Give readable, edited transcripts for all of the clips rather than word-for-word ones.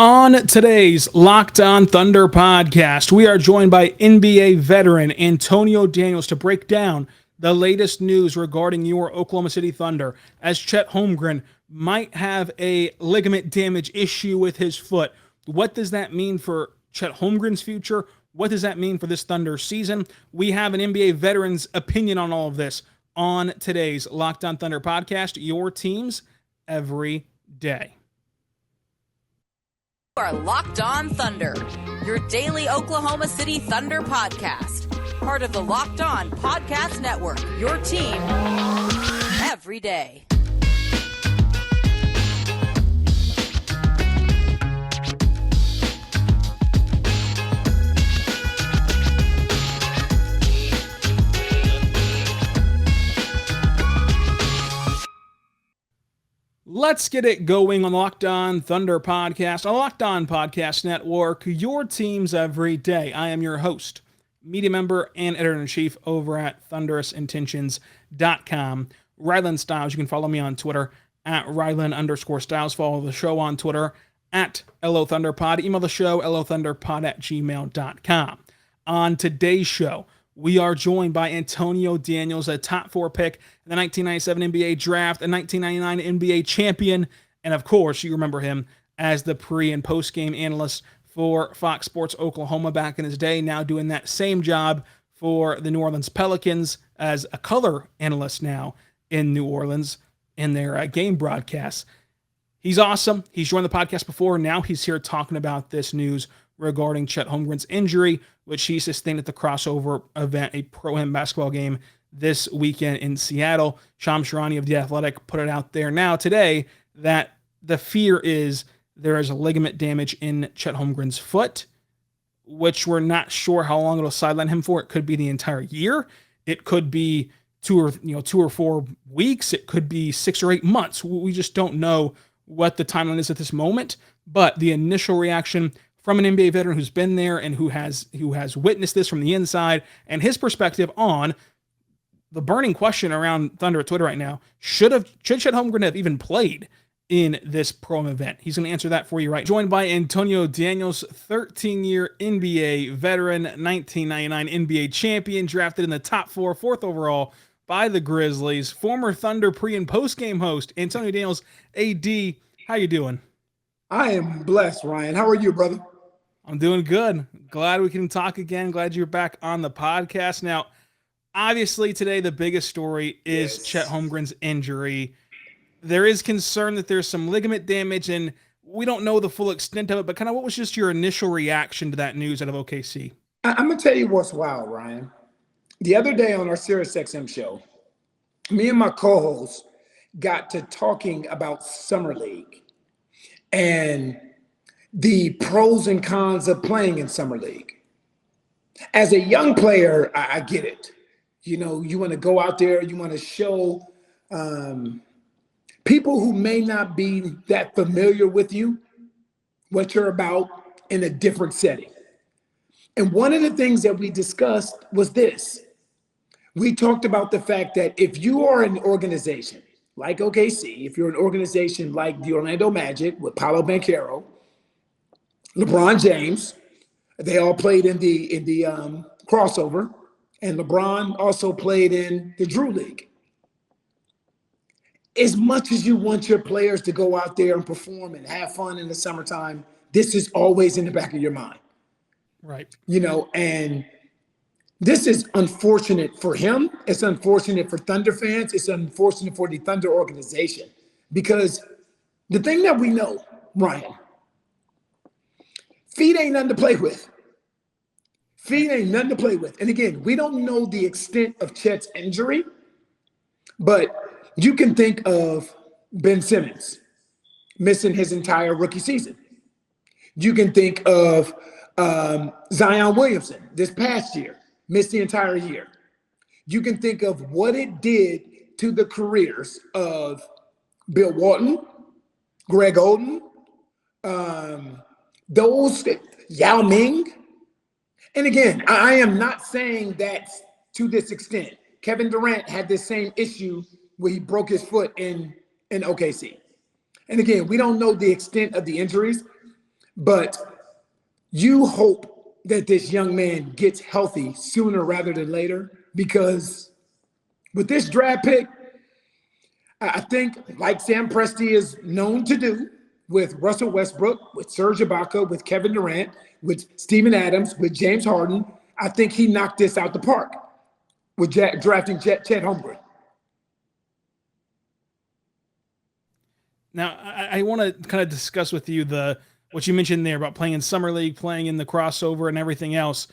On today's Locked On Thunder podcast, we are joined by NBA veteran Antonio Daniels to break down the latest news regarding your Oklahoma City Thunder, as Chet Holmgren might have a ligament damage issue with his foot. What does that mean for Chet Holmgren's future? What does that mean for this Thunder season? We have an NBA veteran's opinion on all of this on today's Locked On Thunder podcast, your teams every day. You are Locked On Thunder, your daily Oklahoma City Thunder podcast. Part of the Locked On Podcast Network, your team every day. Let's get it going on the Locked On Thunder podcast, a Locked On Podcast Network, your teams every day. I am your host, media member and editor-in-chief over at thunderousintentions.com. Rylan Styles. You can follow me on Twitter at Rylan_Styles. Follow the show on Twitter at LOThunderPod. Email the show, LOThunderPod@gmail.com. On today's show, we are joined by Antonio Daniels, a top 4 pick in the 1997 NBA draft, a 1999 NBA champion, and of course, you remember him as the pre- and post-game analyst for Fox Sports Oklahoma back in his day, now doing that same job for the New Orleans Pelicans as a color analyst now in New Orleans in their game broadcasts. He's awesome. He's joined the podcast before. Now he's here talking about this news regarding Chet Holmgren's injury, which he sustained at the crossover event, a Pro-Am basketball game this weekend in Seattle. Shams Charania of The Athletic put it out there now today that the fear is there is a ligament damage in Chet Holmgren's foot, which we're not sure how long it'll sideline him for. It could be the entire year. It could be 2 or 4 weeks. It could be 6 or 8 months. We just don't know what the timeline is at this moment. But the initial reaction from an NBA veteran who's been there and who has witnessed this from the inside, and his perspective on the burning question around Thunder at Twitter right now: should Chet Holmgren have even played in this pro event? He's going to answer that for you right. Joined by Antonio Daniels, 13-year NBA veteran, 1999 NBA champion, drafted in the top 4, 4th overall by the Grizzlies, former Thunder pre- and post-game host, Antonio Daniels. AD, how you doing? I am blessed, Ryan. How are you, brother? I'm doing good. Glad we can talk again. Glad you're back on the podcast. Now, obviously today the biggest story is Chet Holmgren's injury. There is concern that there's some ligament damage, and we don't know the full extent of it, but kind of what was just your initial reaction to that news out of OKC? I'm going to tell you what's wild, Ryan. The other day on our SiriusXM show, me and my co-host got to talking about Summer League and the pros and cons of playing in Summer League. As a young player, I get it. You know, you want to go out there, you want to show people who may not be that familiar with you what you're about in a different setting. And one of the things that we discussed was this. We talked about the fact that if you are an organization like OKC, if you're an organization like the Orlando Magic with Paolo Banchero, LeBron James, they all played in the crossover, and LeBron also played in the Drew League. As much as you want your players to go out there and perform and have fun in the summertime, this is always in the back of your mind. Right. You know, and this is unfortunate for him. It's unfortunate for Thunder fans. It's unfortunate for the Thunder organization, because the thing that we know, Ryan, feet ain't nothing to play with. Feet ain't nothing to play with. And again, we don't know the extent of Chet's injury, but you can think of Ben Simmons missing his entire rookie season. You can think of Zion Williamson this past year, missed the entire year. You can think of what it did to the careers of Bill Walton, Greg Oden, those, Yao Ming. And again, I am not saying that to this extent. Kevin Durant had this same issue where he broke his foot in OKC. And again, we don't know the extent of the injuries, But you hope that this young man gets healthy sooner rather than later, because with this draft pick, I think, like Sam Presti is known to do with Russell Westbrook, with Serge Ibaka, with Kevin Durant, with Steven Adams, with James Harden, I think he knocked this out the park with drafting Chet Holmgren. Now, I want to kind of discuss with you what you mentioned there about playing in Summer League, playing in the crossover and everything else.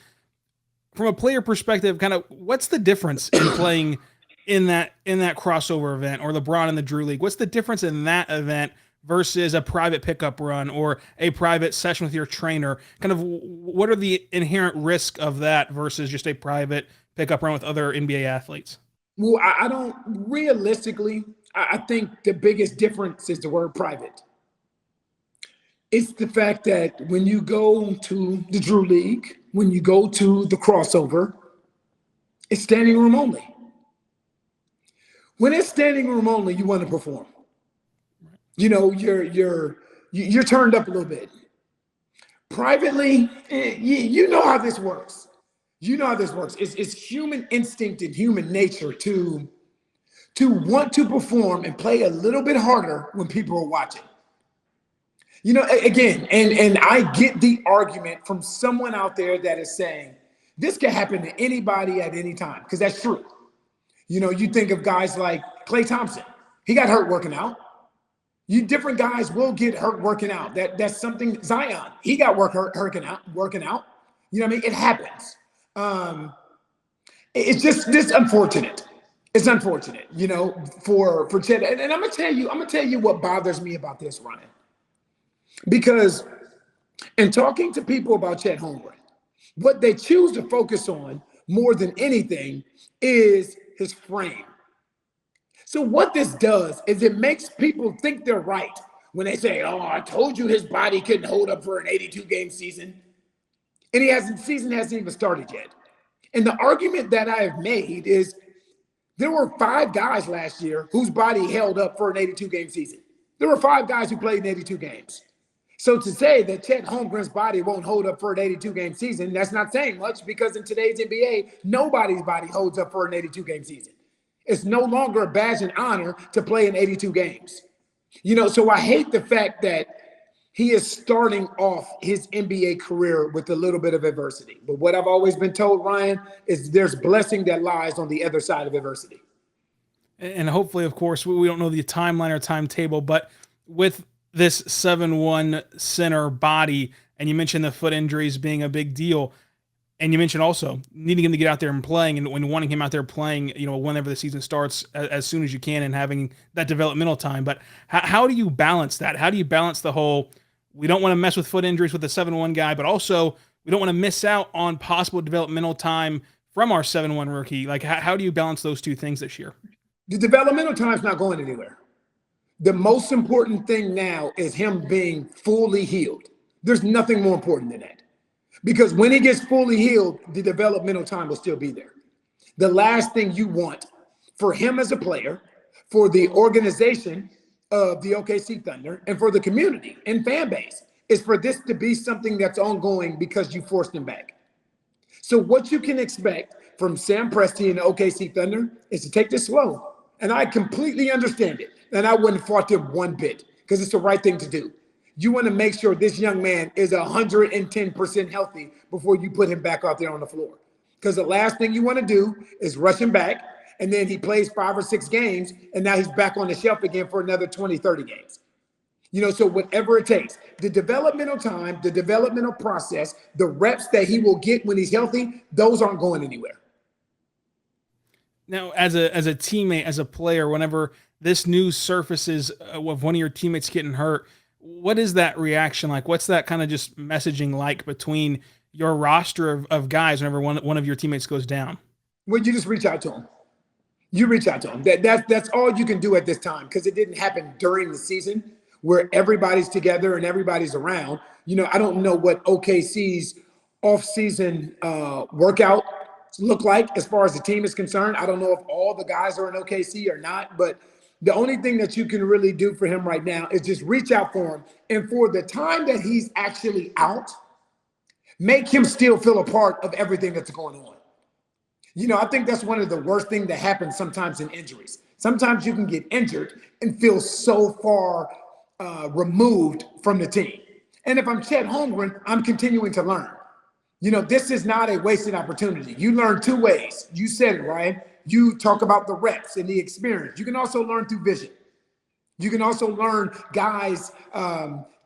From a player perspective, kind of what's the difference in playing in that crossover event, or LeBron in the Drew League? What's the difference in that event versus a private pickup run or a private session with your trainer? Kind of what are the inherent risk of that versus just a private pickup run with other NBA athletes? Well, I don't realistically, I think the biggest difference is the word private. It's the fact that when you go to the Drew League, when you go to the crossover, it's standing room only. When it's standing room only, you want to perform. You know, you're turned up a little bit. Privately, you know how this works. You know how this works. It's human instinct and human nature to want to perform and play a little bit harder when people are watching. You know, again, and I get the argument from someone out there that is saying this can happen to anybody at any time, because that's true. You know, you think of guys like Klay Thompson. He got hurt working out. Different guys will get hurt working out. That's something. Zion, he got working out. You know what I mean? It happens. It's just unfortunate. It's unfortunate, you know, for Chet. And I'm gonna tell you what bothers me about this, Ryan. Because in talking to people about Chet Holmgren, what they choose to focus on more than anything is his frame. So what this does is it makes people think they're right when they say, "Oh, I told you his body couldn't hold up for an 82-game season," and season hasn't even started yet. And the argument that I have made is there were 5 guys last year whose body held up for an 82-game season. There were 5 guys who played in 82 games. So to say that Chet Holmgren's body won't hold up for an 82-game season, that's not saying much, because in today's NBA, nobody's body holds up for an 82-game season. It's no longer a badge and honor to play in 82 games. You know, so I hate the fact that he is starting off his NBA career with a little bit of adversity. But what I've always been told, Ryan, is there's blessing that lies on the other side of adversity. And hopefully, of course, we don't know the timeline or timetable, but with this 7'1" center body, and you mentioned the foot injuries being a big deal, and you mentioned also needing him to get out there and playing, and wanting him out there playing, you know, whenever the season starts, as soon as you can, and having that developmental time. But how do you balance that? How do you balance the whole, we don't want to mess with foot injuries with the 7'1" guy, but also we don't want to miss out on possible developmental time from our 7'1" rookie? Like, how do you balance those two things this year? The developmental time's not going anywhere. The most important thing now is him being fully healed. There's nothing more important than that. Because when he gets fully healed, the developmental time will still be there. The last thing you want for him as a player, for the organization of the OKC Thunder, and for the community and fan base, is for this to be something that's ongoing because you forced him back. So what you can expect from Sam Presti and the OKC Thunder is to take this slow. And I completely understand it. And I wouldn't fault him one bit, because it's the right thing to do. You want to make sure this young man is 110% healthy before you put him back out there on the floor. Because the last thing you want to do is rush him back, and then he plays 5 or 6 games, and now he's back on the shelf again for another 20, 30 games. You know, so whatever it takes, the developmental time, the developmental process, the reps that he will get when he's healthy, those aren't going anywhere. Now, as a teammate, as a player, whenever this news surfaces of one of your teammates getting hurt, what is that reaction like? What's that kind of just messaging like between your roster of guys whenever one of your teammates goes down? Well, you just reach out to him. You reach out to him. That's all you can do at this time, because it didn't happen during the season where everybody's together and everybody's around. You know, I don't know what OKC's off-season workout look like as far as the team is concerned. I don't know if all the guys are in OKC or not, but The only thing that you can really do for him right now is just reach out for him. And for the time that he's actually out, make him still feel a part of everything that's going on. I think that's one of the worst things that happens sometimes in injuries. Sometimes you can get injured and feel so far removed from the team. And if I'm Chet Holmgren, I'm continuing to learn. This is not a wasted opportunity. You learn two ways. You said it, Ryan. You talk about the reps and the experience. You can also learn through vision. You can also learn guys'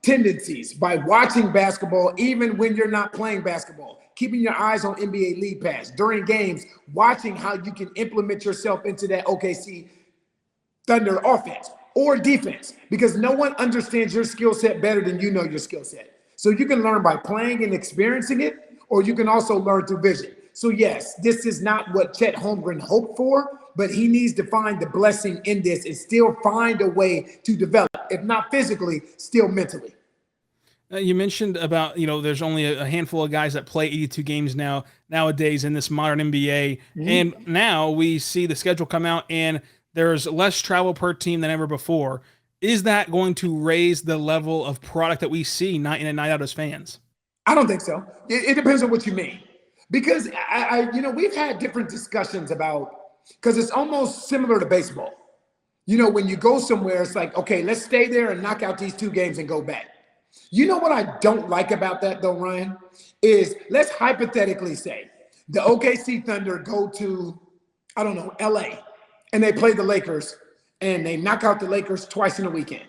tendencies by watching basketball, even when you're not playing basketball. Keeping your eyes on NBA League Pass during games, watching how you can implement yourself into that OKC Thunder offense or defense, because no one understands your skill set better than you know your skill set. So you can learn by playing and experiencing it, or you can also learn through vision. So yes, this is not what Chet Holmgren hoped for, but he needs to find the blessing in this and still find a way to develop, if not physically, still mentally. You mentioned about, there's only a handful of guys that play 82 games nowadays in this modern NBA. Mm-hmm. And now we see the schedule come out and there's less travel per team than ever before. Is that going to raise the level of product that we see night in and night out as fans? I don't think so. It depends on what you mean. Because we've had different discussions because it's almost similar to baseball. When you go somewhere, it's like, okay, let's stay there and knock out these 2 games and go back. What I don't like about that though, Ryan, is let's hypothetically say the OKC Thunder go to, LA, and they play the Lakers and they knock out the Lakers twice in a weekend.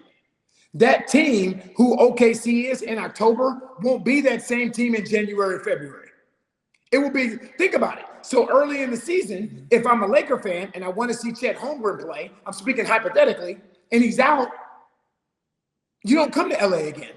That team who OKC is in October won't be that same team in January or February. It will be, think about it. So early in the season, if I'm a Laker fan and I want to see Chet Holmgren play, I'm speaking hypothetically, and he's out, you don't come to LA again.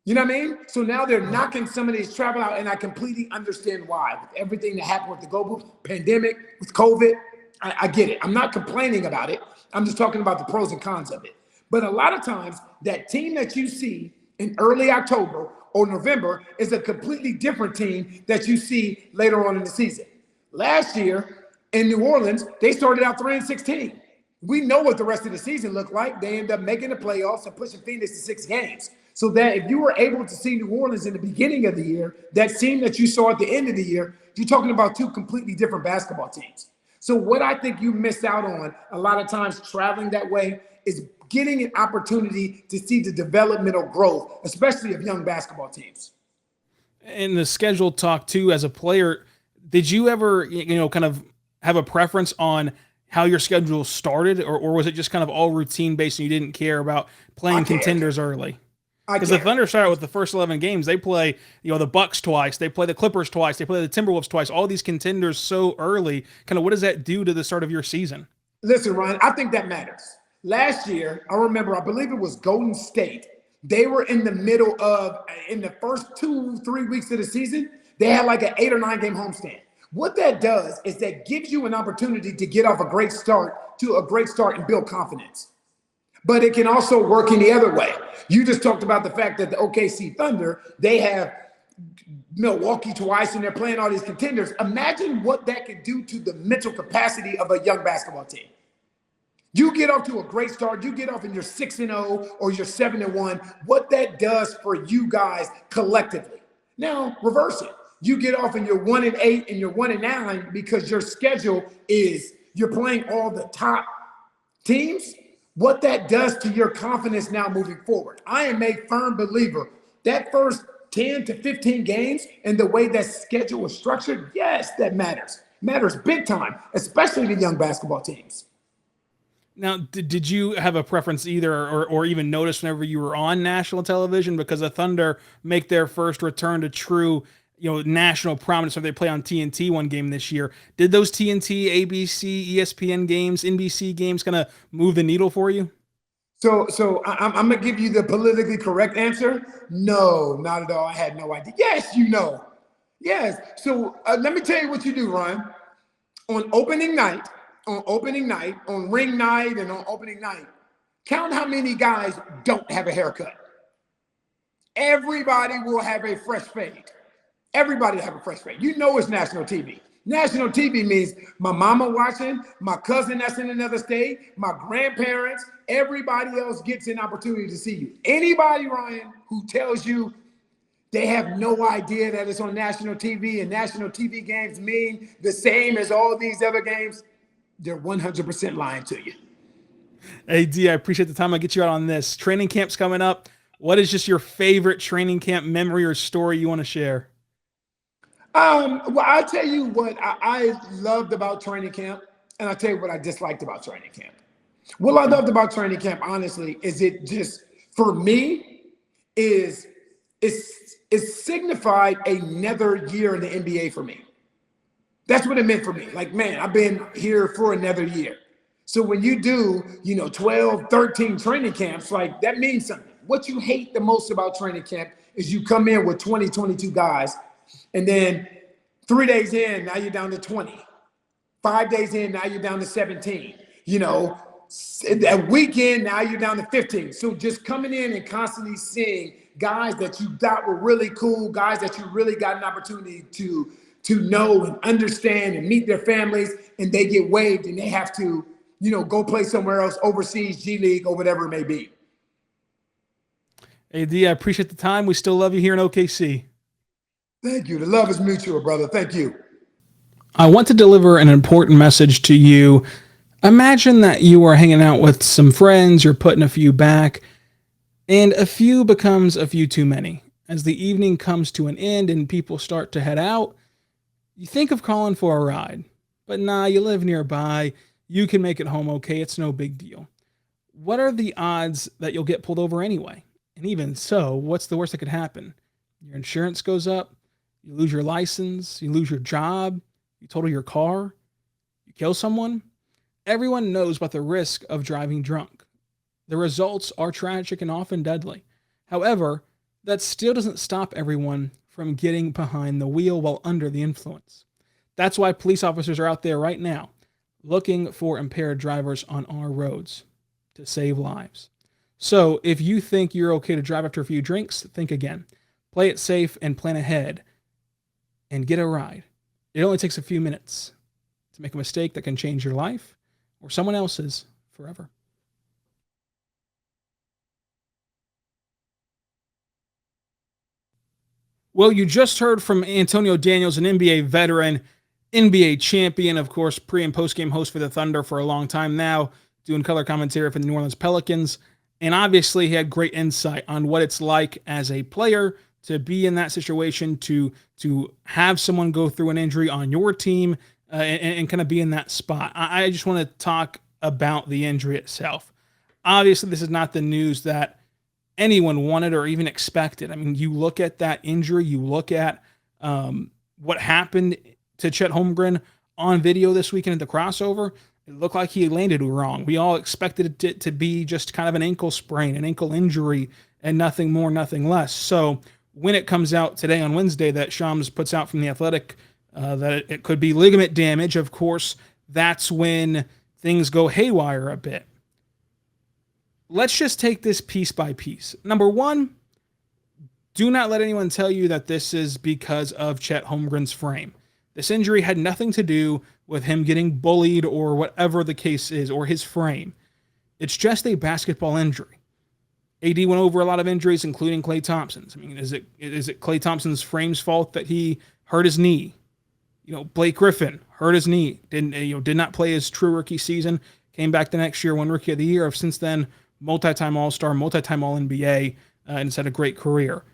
You know what I mean? So now they're knocking some of these travel out, and I completely understand why. With everything that happened with the global pandemic, with COVID, I get it. I'm not complaining about it. I'm just talking about the pros and cons of it. But a lot of times, that team that you see in early October or November is a completely different team that you see later on in the season. Last year in New Orleans, they started out 3-16. We know what the rest of the season looked like. They ended up making the playoffs and pushing Phoenix to 6 games. So that if you were able to see New Orleans in the beginning of the year, that team that you saw at the end of the year, you're talking about 2 completely different basketball teams. So what I think you miss out on a lot of times traveling that way is getting an opportunity to see the developmental growth, especially of young basketball teams. In the schedule talk too, as a player, did you ever, kind of have a preference on how your schedule started, or was it just kind of all routine based and you didn't care about playing contenders early? Because the Thunder started with the first 11 games. They play, the Bucks twice. They play the Clippers twice. They play the Timberwolves twice. All these contenders so early. Kind of what does that do to the start of your season? Listen, Ryan, I think that matters. Last year, I believe it was Golden State. They were in the middle of, in the first 2-3 weeks of the season, they had like an 8 or 9 game homestand. What that does is that gives you an opportunity to get off a great start and build confidence. But it can also work in the other way. You just talked about the fact that the OKC Thunder, they have Milwaukee twice and they're playing all these contenders. Imagine what that could do to the mental capacity of a young basketball team. You get off to a great start. You get off and you're 6-0 or you're 7-1. What that does for you guys collectively. Now, reverse it. You get off and you're 1-8 and you're 1-9 because your schedule is you're playing all the top teams. What that does to your confidence now moving forward. I am a firm believer that first 10 to 15 games and the way that schedule is structured, yes, that matters. Matters big time, especially to young basketball teams. Now, did you have a preference either or even notice whenever you were on national television? Because the Thunder make their first return to true national prominence when they play on TNT one game this year. Did those TNT, ABC, ESPN games, NBC games kind of move the needle for you? So I'm going to give you the politically correct answer. No, not at all. I had no idea. Yes, Yes. So let me tell you what you do, Ryan. On opening night, on ring night and on opening night, count how many guys don't have a haircut. Everybody will have a fresh fade. Everybody will have a fresh fade. It's national TV. National TV means my mama watching, my cousin that's in another state, my grandparents, everybody else gets an opportunity to see you. Anybody, Ryan, who tells you they have no idea that it's on national TV and national TV games mean the same as all these other games, they're 100% lying to you. Hey, D, I appreciate the time I get you out on this. Training camp's coming up. What is just your favorite training camp memory or story you want to share? Well, I'll tell you what I loved about training camp, and I'll tell you what I disliked about training camp. What I loved about training camp, honestly, is it just, for me, is it signified another year in the NBA for me. That's what it meant for me. Like, man, I've been here for another year. So when you do, 12, 13 training camps, like, that means something. What you hate the most about training camp is you come in with 20, 22 guys, and then 3 days in, now you're down to 20. 5 days in, now you're down to 17. A weekend, now you're down to 15. So just coming in and constantly seeing guys that you thought were really cool, guys that you really got an opportunity to know and understand and meet their families, and they get waived and they have to, go play somewhere else, overseas, G League, or whatever it may be. Hey, D, I appreciate the time. We still love you here in OKC. Thank you. The love is mutual, brother. Thank you. I want to deliver an important message to you. Imagine that you are hanging out with some friends, you're putting a few back, and a few becomes a few too many. As the evening comes to an end and people start to head out, you think of calling for a ride. But nah, you live nearby. You can make it home okay. It's no big deal. What are the odds that you'll get pulled over anyway? And even so, what's the worst that could happen? Your insurance goes up, you lose your license, you lose your job, you total your car, you kill someone. Everyone knows about the risk of driving drunk. The results are tragic and often deadly. However, that still doesn't stop everyone from getting behind the wheel while under the influence. That's why police officers are out there right now looking for impaired drivers on our roads to save lives. So if you think you're okay to drive after a few drinks, think again. Play it safe and plan ahead and get a ride. It only takes a few minutes to make a mistake that can change your life or someone else's forever. Well, you just heard from Antonio Daniels, an NBA veteran, NBA champion, of course, pre- and post-game host for the Thunder for a long time now, doing color commentary for the New Orleans Pelicans. And obviously, he had great insight on what it's like as a player to be in that situation, to have someone go through an injury on your team and kind of be in that spot. I just want to talk about the injury itself. Obviously, this is not the news that anyone wanted or even expected. I mean, you look at that injury, you look at what happened to Chet Holmgren on video this weekend at the crossover. It looked like he landed wrong. We all expected it to be just kind of an ankle sprain, an ankle injury, and nothing more, nothing less. So when it comes out today on Wednesday that Shams puts out from The Athletic that it could be ligament damage, of course, that's when things go haywire a bit. Let's just take this piece by piece. Number one, do not let anyone tell you that this is because of Chet Holmgren's frame. This injury had nothing to do with him getting bullied or whatever the case is, or his frame. It's just a basketball injury. AD went over a lot of injuries, including Klay Thompson's. I mean, is it Klay Thompson's frame's fault that he hurt his knee? Blake Griffin hurt his knee, did not play his true rookie season, came back the next year, won Rookie of the Year. Since then, multi-time All-Star, multi-time All-NBA, and has had a great career.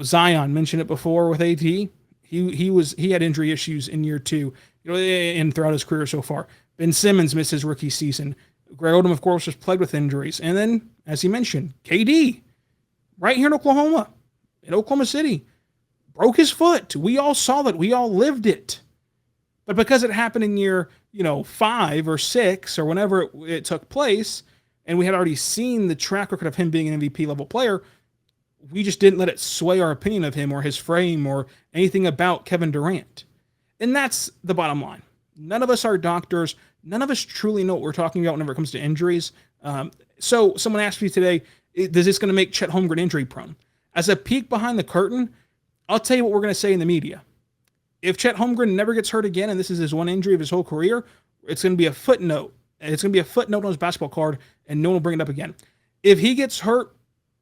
Zion, mentioned it before with AD. He had injury issues in year two, and throughout his career so far. Ben Simmons missed his rookie season. Greg Odom, of course, was plagued with injuries. And then, as he mentioned, KD, right here in Oklahoma City, broke his foot. We all saw that. We all lived it. But because it happened in year, 5 or 6 or whenever it took place, and we had already seen the track record of him being an MVP level player, we just didn't let it sway our opinion of him or his frame or anything about Kevin Durant. And that's the bottom line. None of us are doctors. None of us truly know what we're talking about whenever it comes to injuries. So someone asked me today, is this going to make Chet Holmgren injury prone? As a peek behind the curtain, I'll tell you what we're going to say in the media. if Chet Holmgren never gets hurt again, and this is his one injury of his whole career, it's going to be a footnote. It's going to be a footnote on his basketball card, and no one will bring it up again. If he gets hurt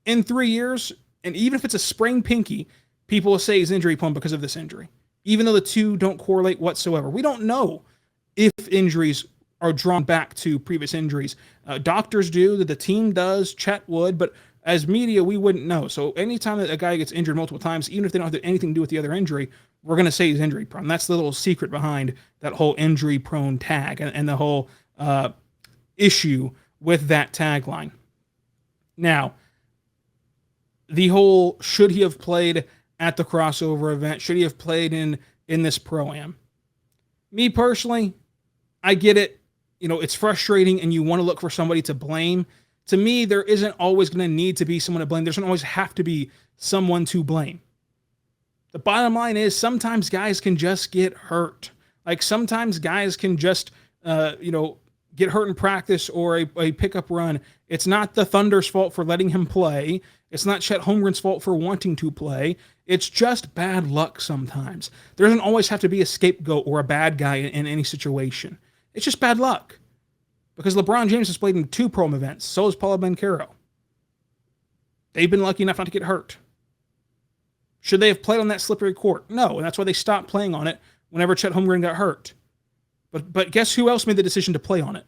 in 3 years, and even if it's a sprained pinky, people will say he's injury prone because of this injury, even though the two don't correlate whatsoever. We don't know if injuries are drawn back to previous injuries. Doctors do, that the team does, Chet would, but as media, we wouldn't know. So anytime that a guy gets injured multiple times, even if they don't have anything to do with the other injury, we're going to say he's injury prone. That's the little secret behind that whole injury prone tag and the whole issue with that tagline. Now, the whole should he have played at the crossover event? Should he have played in this Pro-Am? Me personally, I get it. It's frustrating and you want to look for somebody to blame. To me, there isn't always going to need to be someone to blame. There doesn't always have to be someone to blame. The bottom line is sometimes guys can just get hurt. Like sometimes guys can just, get hurt in practice or a pickup run. It's not the Thunder's fault for letting him play. It's not Chet Holmgren's fault for wanting to play. It's just bad luck sometimes. There doesn't always have to be a scapegoat or a bad guy in any situation. It's just bad luck. Because LeBron James has played in 2 Pro-Am events. So has Paolo Banchero. They've been lucky enough not to get hurt. Should they have played on that slippery court? No, and that's why they stopped playing on it whenever Chet Holmgren got hurt. But guess who else made the decision to play on it?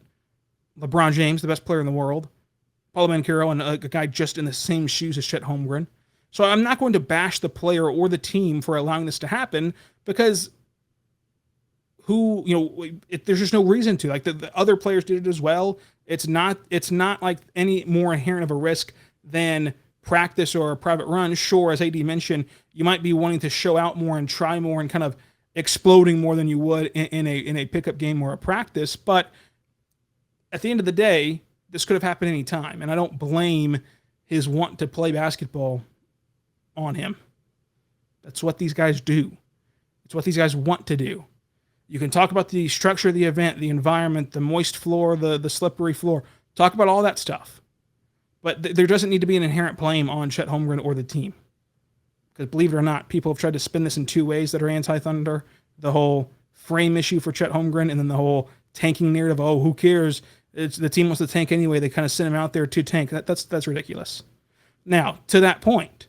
LeBron James, the best player in the world. Paolo Banchero, and a guy just in the same shoes as Chet Holmgren. So I'm not going to bash the player or the team for allowing this to happen because there's just no reason to. Like the other players did it as well. It's not like any more inherent of a risk than practice or a private run. Sure, as AD mentioned, you might be wanting to show out more and try more and kind of exploding more than you would in a pickup game or a practice. But at the end of the day, this could have happened any time, and I don't blame his want to play basketball on him. That's what these guys do. It's what these guys want to do. You can talk about the structure of the event, the environment, the moist floor, the slippery floor. Talk about all that stuff. But there doesn't need to be an inherent blame on Chet Holmgren or the team. Because believe it or not, people have tried to spin this in 2 ways that are anti-Thunder. The whole frame issue for Chet Holmgren and then the whole tanking narrative. Oh, who cares? The team wants to tank anyway. They kind of sent him out there to tank. That's ridiculous. Now, to that point,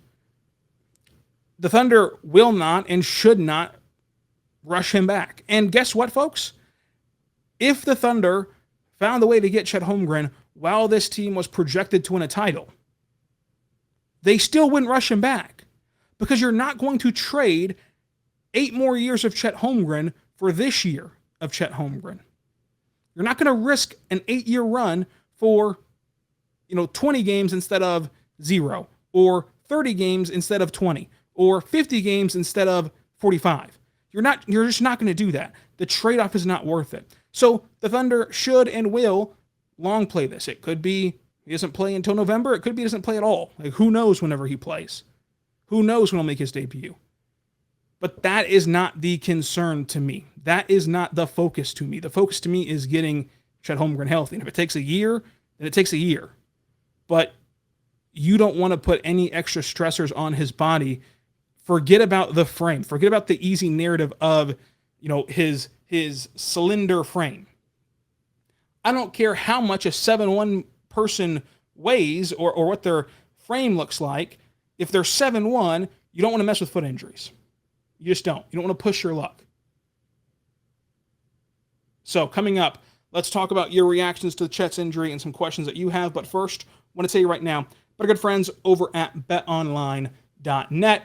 the Thunder will not and should not rush him back. And guess what, folks? If the Thunder found a way to get Chet Holmgren while this team was projected to win a title, they still wouldn't rush him back because you're not going to trade 8 more years of Chet Holmgren for this year of Chet Holmgren. You're not going to risk an 8-year run for 20 games instead of 0, or 30 games instead of 20, or 50 games instead of 45. You're just not going to do that. The trade-off is not worth it. So the Thunder should and will long play this. It could be he doesn't play until November. It could be he doesn't play at all. Like, who knows whenever he plays? Who knows when he'll make his debut? But that is not the concern to me. That is not the focus to me. The focus to me is getting Chet Holmgren healthy. And if it takes a year, then it takes a year. But you don't want to put any extra stressors on his body. Forget about the frame. Forget about the easy narrative of, his cylinder frame. I don't care how much a 7'1" person weighs or what their frame looks like. If they're 7'1", you don't want to mess with foot injuries. You just don't. You don't want to push your luck. So coming up, let's talk about your reactions to Chet's injury and some questions that you have. But first, I want to tell you right now, our good friends over at BetOnline.net.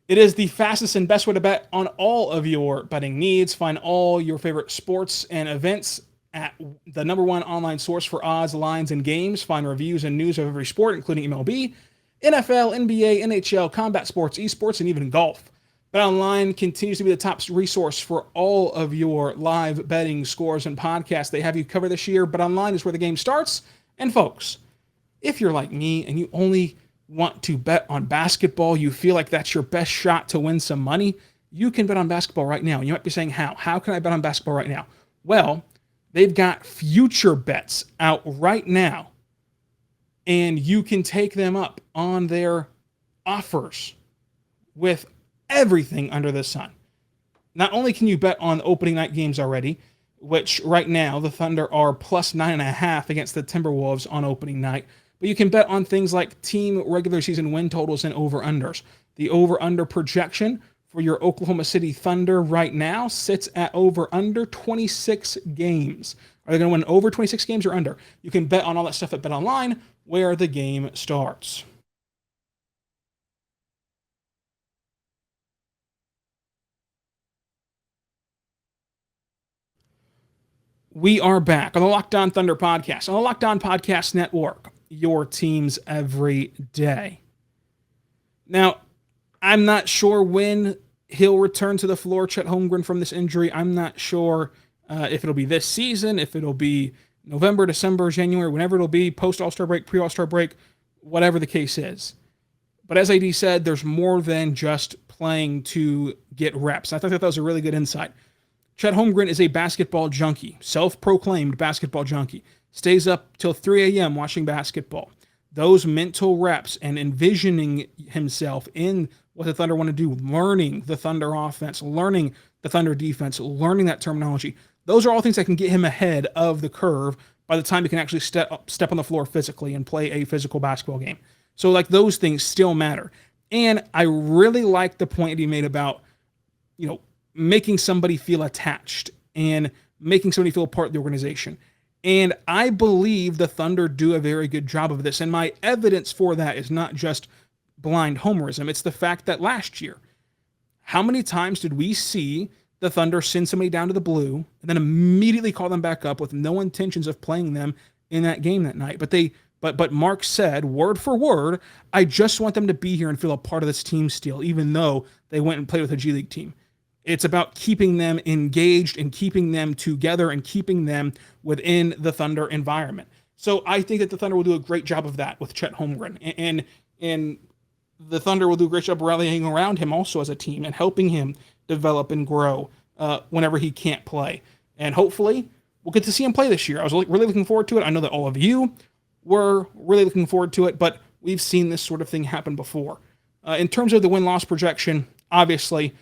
It is the fastest and best way to bet on all of your betting needs. Find all your favorite sports and events at the #1 online source for odds, lines, and games. Find reviews and news of every sport, including MLB, NFL, NBA, NHL, combat sports, esports, and even golf. BetOnline continues to be the top resource for all of your live betting scores and podcasts. They have you covered this year. BetOnline is where the game starts. And folks, if you're like me and you only want to bet on basketball, you feel like that's your best shot to win some money, you can bet on basketball right now. You might be saying, how? How can I bet on basketball right now? Well, they've got future bets out right now, and you can take them up on their offers with everything under the sun. not only can you bet on opening night games already, which right now the Thunder are plus 9.5 against the Timberwolves on opening night, but you can bet on things like team regular season win totals and over-unders. The over-under projection for your Oklahoma City Thunder right now sits at over-under 26 games. Are they going to win over 26 games or under? You can bet on all that stuff at BetOnline, where the game starts. We are back on the Locked On Thunder podcast, on the Locked On Podcast Network, your teams every day. Now, I'm not sure when he'll return to the floor, Chet Holmgren, from this injury. I'm not sure if it'll be this season, if it'll be November, December, January, whenever it'll be, post-All-Star break, pre-All-Star break, whatever the case is. But as AD said, there's more than just playing to get reps. I thought that was a really good insight. Chet Holmgren is a basketball junkie, self-proclaimed basketball junkie. Stays up till 3 a.m. watching basketball. Those mental reps and envisioning himself in what the Thunder want to do, learning the Thunder offense, learning the Thunder defense, learning that terminology. Those are all things that can get him ahead of the curve by the time he can actually step on the floor physically and play a physical basketball game. So like those things still matter. And I really like the point he made about, making somebody feel attached and making somebody feel part of the organization. And I believe the Thunder do a very good job of this. And my evidence for that is not just blind homerism. It's the fact that last year, how many times did we see the Thunder send somebody down to the blue and then immediately call them back up with no intentions of playing them in that game that night? But Mark said, word for word, I just want them to be here and feel a part of this team still, even though they went and played with a G League team. It's about keeping them engaged and keeping them together and keeping them within the Thunder environment. So I think that the Thunder will do a great job of that with Chet Holmgren. And the Thunder will do a great job rallying around him also as a team and helping him develop and grow whenever he can't play. And hopefully we'll get to see him play this year. I was really looking forward to it. I know that all of you were really looking forward to it, but we've seen this sort of thing happen before. In terms of the win-loss projection, obviously,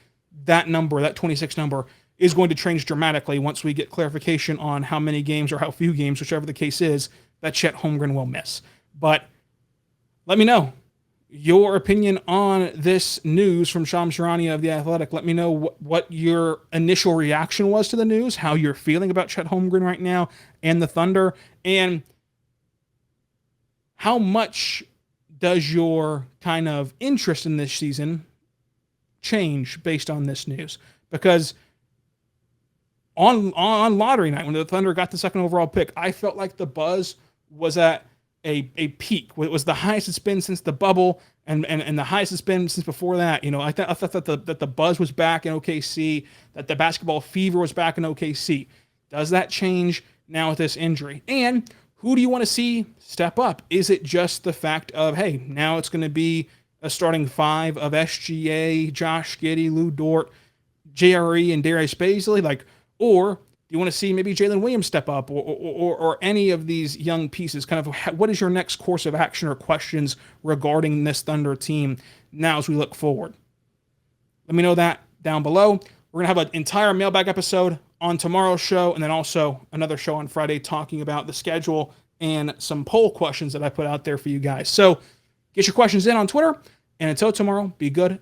that number, that 26 number, is going to change dramatically once we get clarification on how many games or how few games, whichever the case is, that Chet Holmgren will miss. But let me know your opinion on this news from Shams Charania of The Athletic. Let me know what your initial reaction was to the news, how you're feeling about Chet Holmgren right now and the Thunder, and how much does your kind of interest in this season change based on this news? Because on lottery night, when the Thunder got the second overall pick, I felt like the buzz was at a peak. It was the highest it's been since the bubble, and the highest it's been since before that. I thought that the buzz was back in OKC, that the basketball fever was back in OKC. Does that change now with this injury? And who do you want to see step up? Is it just the fact of, hey, now it's going to be a starting five of SGA, Josh Giddey, Lou Dort, JRE, and Darius Bazley? Or do you want to see maybe Jalen Williams step up or any of these young pieces? Kind of what is your next course of action or questions regarding this Thunder team now as we look forward? Let me know that down below. We're going to have an entire mailbag episode on tomorrow's show, and then also another show on Friday talking about the schedule and some poll questions that I put out there for you guys. So get your questions in on Twitter, and until tomorrow, be good.